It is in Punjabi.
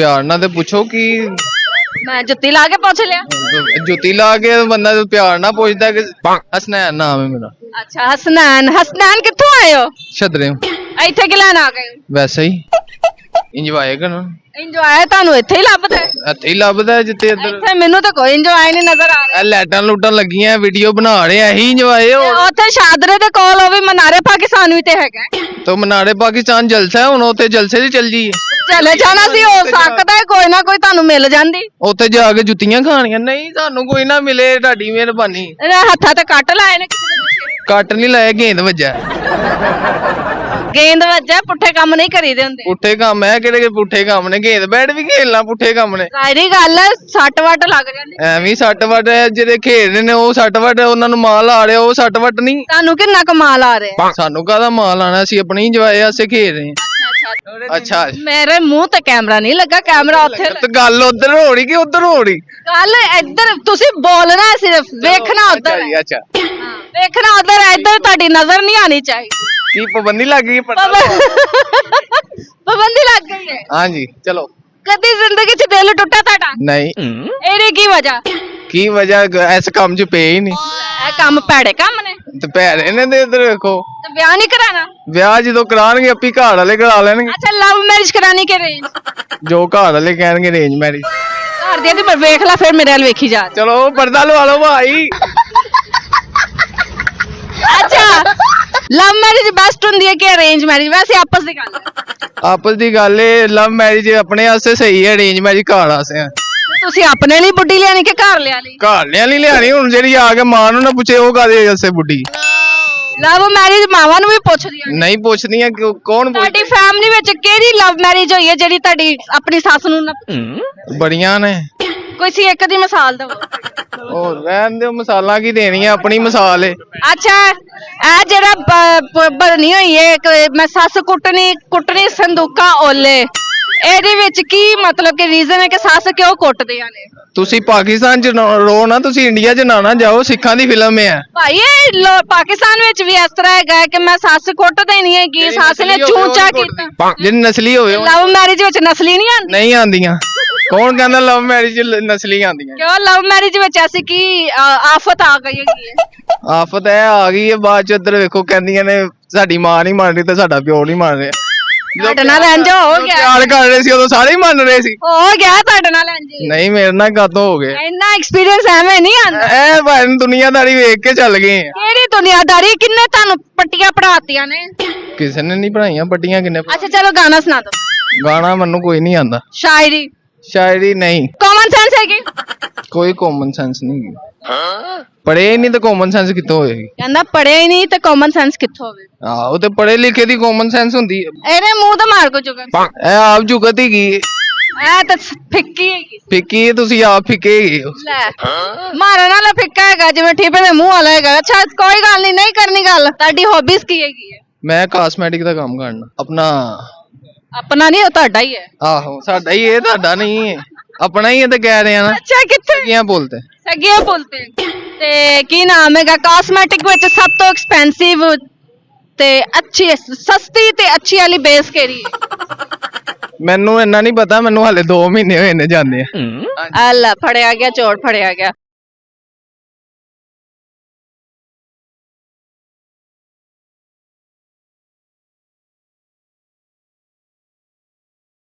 प्यार ना ते पूछो कि मैं जुत्ती ला के पूछ लिया। जुती ला के बंदा तो प्यार ना पूछता कि हसनैन नाम है मेरा। अच्छा हसनैन, हसनैन कित्थों आए हो? छदरे ਇੱਥੇ ਕਿ ਲੈਣ ਆ ਗਏ ਹੋ? वैसे ही इंजॉय करना ਇੰਜੋਏ ਤੁਹਾਨੂੰ ਇੱਥੇ ਹੀ ਲੱਭਦਾ ਹੈ? ਇੱਥੇ ਹੀ ਲੱਭਦਾ ਹੈ ਜਿੱਥੇ ਇੱਧਰ ਇੱਥੇ ਮੈਨੂੰ ਤਾਂ ਕੋਈ ਇੰਜੋਏ ਨਹੀਂ ਨਜ਼ਰ ਆ ਰਿਹਾ। ਇਹ ਲਾਈਟਾਂ ਲੂਟਾਂ ਲੱਗੀਆਂ ਵੀਡੀਓ ਬਣਾ ਰਹੇ ਆ ਇਹੀ ਇੰਜੋਏ ਹੋ। ਉੱਥੇ ਸ਼ਾਦਰੇ ਦੇ ਕੋਲ ਉਹ ਵੀ ਮਨਾਰੇ ਪਾਕਿਸਤਾਨ ਵੀ ਤੇ ਹੈਗਾ तो मनारे पाकिस्तान जलसा है हुण उत्थे जलसे च चल जी ਚਲੇ ਜਾਣਾ ਸੀ ਹੋ ਸਕਦਾ ਹੈ ਕੋਈ ਨਾ ਕੋਈ ਤੁਹਾਨੂੰ ਮਿਲ ਜਾਂਦੀ। ਉੱਥੇ ਜਾ ਕੇ ਜੁੱਤੀਆਂ ਖਾਣੀਆਂ ਨਹੀਂ ਤੁਹਾਨੂੰ ਕੋਈ ਨਾ ਮਿਲੇ ਤੁਹਾਡੀ ਮਿਹਰਬਾਨੀ। ਇਹਦੇ ਹੱਥਾਂ ਤੇ ਕੱਟ ਲਾਏ ਨੇ ਕਿਸੇ ਦੇ ਪਿੱਛੇ। ਕੱਟ ਨਹੀਂ ਲਾਇਆ ਗੇਂਦ ਵੱਜਾ ਗੇਂਦ ਵੱਜਾ ਪੁੱਠੇ ਕੰਮ ਨਹੀਂ ਕਰੀਦੇ ਹੁੰਦੇ। ਪੁੱਠੇ ਕੰਮ ਹੈ ਕਿਹੜੇ ਪੁੱਠੇ ਕੰਮ ਨੇ ਗੇਂਦ ਬੈਟ ਵੀ ਖੇਲਣਾ ਪੁੱਠੇ ਕੰਮ ਨੇ। ਸਾਰੀ ਗੱਲ ਹੈ ਸੱਟ ਵੱਟ ਲੱਗ ਜਾਂਦੀ। ਐਵੇਂ ਸੱਟ ਵੱਟ ਜਿਹੜੇ ਖੇਡਦੇ ਨੇ ਉਹ ਸੱਟ ਵੱਟ ਉਹਨਾਂ ਨੂੰ ਮਾਲ ਆ ਰਿਹਾ ਉਹ ਸੱਟ ਵੱਟ ਨਹੀਂ। ਤੁਹਾਨੂੰ ਕਿੰਨਾ ਕਮਾਲ ਆ ਰਿਹਾ? ਸਾਨੂੰ ਕਾਹਦਾ ਮਾਲ ਆਣਾ ਸੀ ਆਪਣੀ ਇੰਜੋਏ ਵਾਸਤੇ ਖੇਡ ਰਹੇ ਹਾਂ। ਅੱਛਾ ਮੇਰੇ ਮੂੰਹ ਤੇ ਕੈਮਰਾ ਨਹੀਂ ਲੱਗਾ ਕੈਮਰਾ ਉੱਥੇ ਤੇ ਗੱਲ ਉਧਰ ਹੋ ਰਹੀ ਕਿ ਉਧਰ ਹੋ ਰਹੀ? ਗੱਲ ਇੱਧਰ ਤੁਸੀਂ ਬੋਲਣਾ ਸਿਰਫ ਵੇਖਣਾ ਉੱਧਰ ਹੈ। ਅੱਛਾ ਵੇਖਣਾ ਉੱਧਰ ਹੈ ਇੱਧਰ ਤੁਹਾਡੀ ਨਜ਼ਰ ਨਹੀਂ ਆਣੀ ਚਾਹੀਦੀ। ਕੀ ਪਾਬੰਦੀ ਲੱਗ ਗਈ ਪਾਬੰਦੀ ਲੱਗ ਗਈ ਹੈ। ਹਾਂਜੀ ਚਲੋ ਕਦੀ ਜ਼ਿੰਦਗੀ 'ਚ ਦਿਲ ਟੁੱਟਾ ਤੁਹਾਡਾ? ਨਹੀਂ ਇਹਦੀ ਕੀ ਵਜ੍ਹਾ? ਕੀ ਵਜ੍ਹਾ ਇਸ ਕੰਮ 'ਚ ਪਏ ਹੀ ਨਹੀਂ। ਇਹ ਕੰਮ ਭੈੜੇ ਕੰਮ ਨੇ ਤੇ ਭੈੜੇ ਨੇ ਤੇ ਇੱਧਰ ਵੇਖੋ ਤੇ ਵਿਆਹ ਨਹੀਂ ਕਰਾਣਾ? ਵਿਆਹ ਜਦੋਂ ਕਰਾਣਗੇ ਆਪੀ ਘਰ ਵਾਲੇ ਕਰਾ ਲੈਣਗੇ। ਅੱਛਾ ਲਵ ਮੈਰਿਜ ਕਰਾਣੀ ਕਿ ਅਰੇਂਜ? ਜੋ ਘਰ ਵਾਲੇ ਕਹਿਣਗੇ ਅਰੇਂਜ ਮੈਰਿਜ। ਘਰ ਦੇ ਤੇ ਵੇਖ ਲੈ ਫਿਰ ਮੇਰੇ ਵੱਲ ਵੇਖੀ ਜਾ। ਚਲੋ ਪਰਦਾ ਲਵਾ ਲਓ ਭਾਈ। ਅੱਛਾ ਲਵ ਮੈਰਿਜ ਬੈਸਟ ਹੁੰਦੀ ਹੈ ਕਿ ਅਰੇਂਜ ਮੈਰਿਜ? ਵੈਸੇ ਆਪਸ ਦੀ ਗੱਲ ਹੈ। ਆਪਸ ਦੀ ਗੱਲ ਏ ਲਵ ਮੈਰਿਜ ਆਪਣੇ ਵਾਸਤੇ ਸਹੀ ਹੈ ਅਰੇਂਜ ਮੈਰਿਜ ਘਰ ਵਾਸਤੇ ਆ। ਤੁਸੀਂ ਆਪਣੇ ਲਈ ਬੁੱਢੀ ਲਿਆਣੀ ਕਿ ਘਰ ਲਿਆ ਲਈ? ਘਰ ਲਿਆਂ ਨਹੀਂ ਲਿਆਣੀ ਹੁਣ ਜਿਹੜੀ ਆ ਕੇ ਮਾਂ ਨੂੰ ਨਾ ਪੁੱਛੇ ਉਹ ਕਾਦੇ ਵਾਸਤੇ ਬੁੱਢੀ। ਲਵ ਮੈਰਿਜ ਮਾਵਾਂ ਨੂੰ ਵੀ ਪੁੱਛਦੀਆਂ ਨਹੀਂ ਪੁੱਛਦੀਆਂ ਕੌਣ ਤੁਹਾਡੀ ਫੈਮਿਲੀ ਵਿੱਚ ਕਿਹੜੀ ਲਵ ਮੈਰਿਜ ਹੋਈ ਹੈ ਜਿਹੜੀ ਤੁਹਾਡੀ ਆਪਣੀ ਸੱਸ ਨੂੰ ਨਾ? ਬੜੀਆਂ ਨੇ ਕੋਈ ਸੀ ਇੱਕ ਦੀ ਮਿਸਾਲ ਦਿਓ। ਉਹ ਰਹਿਣ ਦਿਓ ਮਸਾਲਾ ਕੀ ਦੇਣੀਆਂ ਆਪਣੀ ਮਿਸਾਲ ਏ। ਅੱਛਾ ਇਹ ਜਿਹੜਾ ਬਣੀ ਹੋਈ ਹੈ ਮੈਂ ਸੱਸ ਕੁੱਟਣੀ ਸੰਦੂਕਾ ਓਲੇ ਇਹਦੇ ਵਿੱਚ ਕੀ ਮਤਲਬ ਕਿ ਰੀਜ਼ਨ ਹੈ ਕਿ ਸੱਸ ਕਿਉਂ ਕੁੱਟਦੀਆਂ ਨੇ? ਤੁਸੀਂ ਪਾਕਿਸਤਾਨ ਚ ਰੋ ਨਾ ਤੁਸੀਂ ਇੰਡੀਆ ਚ ਨਾ ਜਾਓ ਸਿੱਖਾਂ ਦੀ ਫਿਲਮ ਹੈ ਭਾਈ ਇਹ ਪਾਕਿਸਤਾਨ ਵਿੱਚ ਵੀ ਇਸ ਤਰ੍ਹਾਂ ਹੈਗਾ ਕਿ ਮੈਂ ਸੱਸ ਕੁੱਟ ਦੇਣੀ ਹੈਗੀ ਸੱਸ ਨੇ ਚੂਚਾ ਕੀਤਾ। ਜਿਹੜੀ ਨਸਲੀ ਹੋਵੇ ਲਵ ਮੈਰਿਜ ਵਿੱਚ ਨਸਲੀ ਨਹੀਂ ਆਉਂਦੀ? ਨਹੀਂ ਆਉਂਦੀਆਂ। ਕੌਣ ਕਹਿੰਦਾ ਲਵ ਮੈਰਿਜ ਨਸਲੀ ਆਉਂਦੀਆਂ? ਕਿਉਂ ਲਵ ਮੈਰਿਜ ਵਿੱਚ ਐਸੀ ਕੀ ਆਫਤ ਆ ਗਈ ਹੈਗੀ ਹੈ? ਆਫਤ ਹੈ ਆ ਗਈ ਹੈ ਬਾਅਦ ਚ ਇੱਧਰ ਵੇਖੋ ਕਹਿੰਦੀਆਂ ਨੇ ਸਾਡੀ ਮਾਂ ਨਹੀਂ ਮੰਨ ਰਹੀ ਤੇ ਸਾਡਾ ਪਿਓ ਨਹੀਂ ਮੰਨ ਰਿਹਾ। ਤੁਹਾਡੇ ਨਾਲ ਇੰਜ ਹੋ ਗਿਆ? ਪਿਆਰ ਕਰ ਰਹੇ ਸੀ ਉਦੋਂ ਸਾਰੇ ਹੀ ਮੰਨ ਰਹੇ ਸੀ। ਹੋ ਗਿਆ ਤੁਹਾਡੇ ਨਾਲ ਇੰਜ? ਨਹੀਂ ਮੇਰੇ ਨਾਲ ਕਦੋਂ ਹੋ ਗਏ? ਇੰਨਾ ਐਕਸਪੀਰੀਅੰਸ ਐਵੇਂ ਨਹੀਂ ਆਉਂਦਾ। ਐ ਭਾਈ ਦੁਨੀਆਦਾਰੀ ਵੇਖ ਕੇ ਚੱਲ ਗਏ ਆ। ਕਿਹੜੀ ਦੁਨੀਆਦਾਰੀ? ਕਿੰਨੇ ਤੁਹਾਨੂੰ ਪੱਟੀਆਂ ਪੜਾਤੀਆਂ ਨੇ? ਕਿਸੇ ਨੇ ਨਹੀਂ ਪੜਾਈਆਂ ਪੱਟੀਆਂ ਕਿੰਨੇ। ਅੱਛਾ ਚਲੋ ਗਾਣਾ ਸੁਣਾ ਦਿਓ। ਗਾਣਾ ਮੈਨੂੰ ਕੋਈ ਨਹੀਂ ਆਂਦਾ। ਸ਼ਾਇਰੀ? ਸ਼ਾਇਰੀ ਨਹੀਂ। ਕਾਮਨ ਸੈਂਸ ਹੈਗੀ? ਕੋਈ ਕਾਮਨ ਸੈਂਸ ਨਹੀਂ। ਪੜ੍ਹੇ ਨਹੀਂ ਤਾਂ ਕਾਮਨ ਸੈਂਸ ਕਿੱਥੋਂ ਹੋਏਗੀ? ਕਹਿੰਦਾ ਪੜਿਆ ਹੀ ਨਹੀਂ ਤੇ ਕਾਮਨ ਸੈਂਸ ਕਿੱਥੋਂ ਹੋਵੇ? ਆਹੋ ਤੇ ਪੜ੍ਹੇ ਲਿਖੇ ਦੀ ਕਾਮਨ ਸੈਂਸ ਹੁੰਦੀ ਹੈ। ਇਹਦੇ ਮੂੰਹ ਤੇ ਮਾਰ ਕੋ ਚੁੱਕਾ ਇਹ ਆਪ ਜੁਗਤ ਹੀ ਗਈ ਇਹ ਤਾਂ ਫਿੱਕੀ ਹੈਗੀ। ਫਿੱਕੀ ਹੈ ਤੁਸੀਂ ਆਪ ਫਿੱਕੇ ਗਏ ਹੋ। ਲੈ ਮਾਰਨ ਵਾਲਾ ਫਿੱਕਾ ਹੈਗਾ ਜਿਵੇਂ ਠੀਪੇ ਦੇ ਮੂੰਹ ਵਾਲਾ ਹੈਗਾ। ਅੱਛਾ ਕੋਈ ਗੱਲ ਨਹੀਂ ਕਰਨੀ ਗੱਲ। ਤੁਹਾਡੀ ਹੌਬੀਜ਼ ਕੀ ਹੈਗੀ ਹੈ? ਮੈਂ ਕਾਸਮੈਟਿਕ ਦਾ ਕੰਮ ਕਰਨਾ ਆਪਣਾ ਨਹੀਂ ਉਹ ਤੁਹਾਡਾ ਹੀ ਹੈ। ਆਹੋ ਸਾਡਾ ਹੀ ਇਹ ਤੁਹਾਡਾ ਨਹੀਂ ਹੈ ਆਪਣਾ ਹੀ ਹੈ ਤੇ ਕਹਿ ਰਹੇ ਆ ਨਾ। ਅੱਛਾ ਕਿੱਥੇ ਕੀ ਬੋਲਦੇ ਸਗੀਆਂ ਬੋਲਤੇ ਤੇ ਕੀ ਨਾਮ ਹੈਗਾ ਕਾਸਮੈਟਿਕ ਵਿੱਚ ਸਭ ਤੋਂ ਐਕਸਪੈਂਸਿਵ ਤੇ ਅੱਛੀ ਸਸਤੀ ਤੇ ਅੱਛੀ ਵਾਲੀ ਬੇਸ ਕਿਹੜੀ ਹੈ? ਮੈਨੂੰ ਇੰਨਾ ਨਹੀਂ ਪਤਾ ਮੈਨੂੰ ਹਾਲੇ 2 ਮਹੀਨੇ ਹੋਏ ਨੇ ਜਾਂਦੇ ਆ। ਅੱਲਾ ਫੜਿਆ ਗਿਆ ਚੋਰ ਫੜਿਆ ਗਿਆ।